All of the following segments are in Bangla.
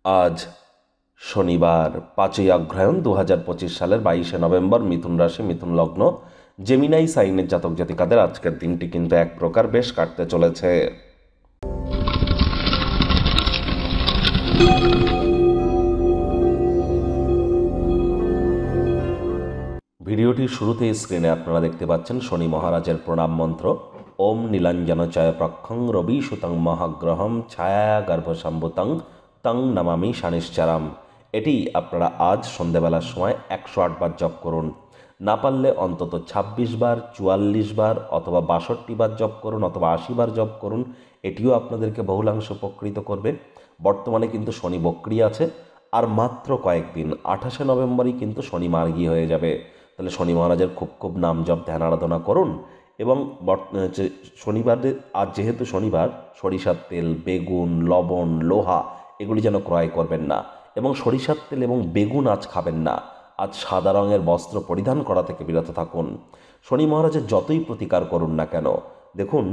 আজ শনিবার 5ই অগ্রহায়ণ 2025 সালের 22শে নভেম্বর, মিথুন রাশি, মিথুন লগ্ন, জেমিনাই সাইনের জাতক জাতিকাদের আজকের দিনটি কিন্তু এক প্রকার বেশ কাটতে চলেছে। ভিডিওটির শুরুতেই স্ক্রিনে আপনারা দেখতে পাচ্ছেন শনি মহারাজের প্রণাম মন্ত্র। ওম নীলাঞ্জন চয় প্রক্ষং রবি সুতং মহাগ্রহম ছায়া গর্ভসম্ভুতং তং নমামি শানিশ্চারাম। এটি আপনারা আজ সন্ধ্যেবেলার সময় 108 বার জপ করুন। না পারলে অন্তত 26 বার, 44 বার অথবা 62 বার জপ করুন, অথবা 80 বার জপ করুন। এটিও আপনাদেরকে বহুলাংশ উপকৃত করবে। বর্তমানে কিন্তু শনি বক্রী আছে, আর মাত্র কয়েকদিন, 28শে নভেম্বরই কিন্তু শনি মার্গী হয়ে যাবে। তাহলে শনি মহারাজের খুব নাম জপ ধ্যান আরাধনা করুন। এবং শনিবারে, আজ যেহেতু শনিবার, সরিষার তেল, বেগুন, লবণ, লোহা এগুলি যেন ক্রয় করবেন না। এবং সরিষার তেল এবং বেগুন আজ খাবেন না। আজ সাদা রঙের বস্ত্র পরিধান করা থেকে বিরত থাকুন। শনি মহারাজের যতই প্রতিকার করুন না কেন, দেখুন,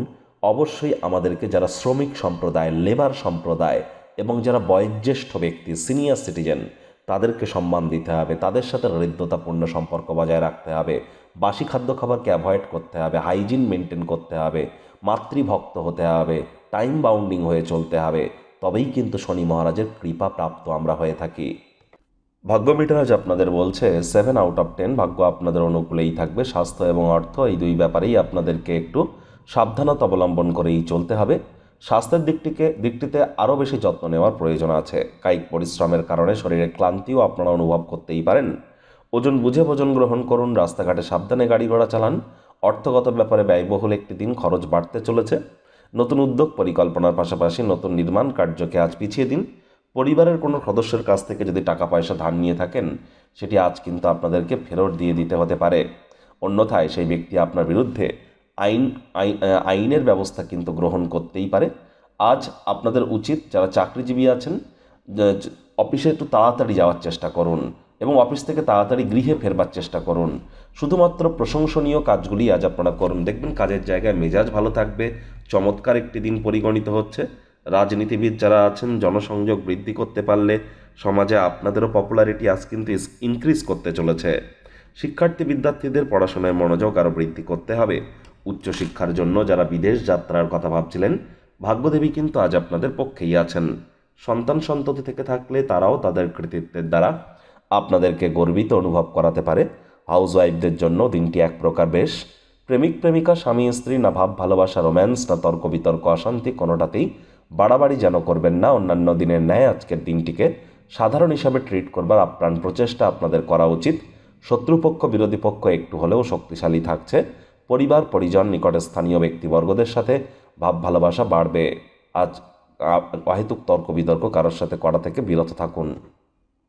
অবশ্যই আমাদেরকে যারা শ্রমিক সম্প্রদায়, লেবার সম্প্রদায় এবং যারা বয়োজ্যেষ্ঠ ব্যক্তি, সিনিয়র সিটিজেন, তাদেরকে সম্মান দিতে হবে। তাদের সাথে হৃদ্যতাপূর্ণ সম্পর্ক বজায় রাখতে হবে। বাসি খাদ্য খাবারকে অ্যাভয়েড করতে হবে। হাইজিন মেনটেন করতে হবে। মাতৃভক্ত হতে হবে। টাইম বাউন্ডিং হয়ে চলতে হবে। তবেই কিন্তু শনি মহারাজের কৃপা প্রাপ্ত আমরা হয়ে থাকি। ভাগ্য মিটার আজ আপনাদের বলছে 7 আউট অফ 10। ভাগ্য আপনাদের অনুকূলেই থাকবে। স্বাস্থ্য এবং অর্থ, এই দুই ব্যাপারেই আপনাদেরকে একটু সাবধানতা অবলম্বন করেই চলতে হবে। স্বাস্থ্যের দিকটিতে আরও বেশি যত্ন নেওয়ার প্রয়োজন আছে। কায়িক পরিশ্রমের কারণে শরীরের ক্লান্তিও আপনারা অনুভব করতেই পারেন। ওজন বুঝে ভোজন গ্রহণ করুন। রাস্তাঘাটে সাবধানে গাড়ি ঘোড়া চালান। অর্থগত ব্যাপারে ব্যয়বহুল একটি দিন, খরচ বাড়তে চলেছে। নতুন উদ্যোগ পরিকল্পনার পাশাপাশি নতুন নির্মাণ কার্যকে আজ পিছিয়ে দিন। পরিবারের কোনো সদস্যের কাছ থেকে যদি টাকা পয়সা ধার নিয়ে থাকেন, সেটি আজ কিন্তু আপনাদেরকে ফেরত দিয়ে দিতে হতে পারে। অন্যথায় সেই ব্যক্তি আপনার বিরুদ্ধে আইনের ব্যবস্থা কিন্তু গ্রহণ করতেই পারে। আজ আপনাদের উচিত, যারা চাকরিজীবী আছেন, অফিসে একটু তাড়াতাড়ি যাওয়ার চেষ্টা করুন এবং অফিস থেকে তাড়াতাড়ি গৃহে ফেরবার চেষ্টা করুন। শুধুমাত্র প্রশংসনীয় কাজগুলি আজ আপনারা করুন। দেখবেন কাজের জায়গায় মেজাজ ভালো থাকবে। চমৎকার একটি দিন পরিগণিত হচ্ছে। রাজনীতিবিদ যারা আছেন, জনসংযোগ বৃদ্ধি করতে পারলে সমাজে আপনাদেরও পপুলারিটি আজ কিন্তু ইনক্রিজ করতে চলেছে। শিক্ষার্থী বিদ্যার্থীদের পড়াশোনায় মনোযোগ আরও বৃদ্ধি করতে হবে। উচ্চশিক্ষার জন্য যারা বিদেশ যাত্রার কথা ভাবছিলেন, ভাগ্যদেবী কিন্তু আজ আপনাদের পক্ষেই আছেন। সন্তান সন্ততি থেকে থাকলে তারাও তাদের কৃতিত্বের দ্বারা আপনাদেরকে গর্বিত অনুভব করাতে পারে। হাউসওয়াইফদের জন্য দিনটি এক প্রকার বেশ। প্রেমিক প্রেমিকা, স্বামী স্ত্রী, না ভাব ভালোবাসা, রোম্যান্স, না তর্ক বিতর্ক, অশান্তি, কোনোটাতেই বাড়াবাড়ি যেন করবেন না। অন্যান্য দিনের ন্যায় আজকের দিনটিকে সাধারণ হিসাবে ট্রিট করবার আপ্রাণ প্রচেষ্টা আপনাদের করা উচিত। শত্রুপক্ষ, বিরোধী পক্ষ একটু হলেও শক্তিশালী থাকছে। পরিবার, পরিজন, নিকটে স্থানীয় ব্যক্তিবর্গদের সাথে ভাব ভালোবাসা বাড়বে। আজ অহেতুক তর্ক বিতর্ক কারোর সাথে করা থেকে বিরত থাকুন।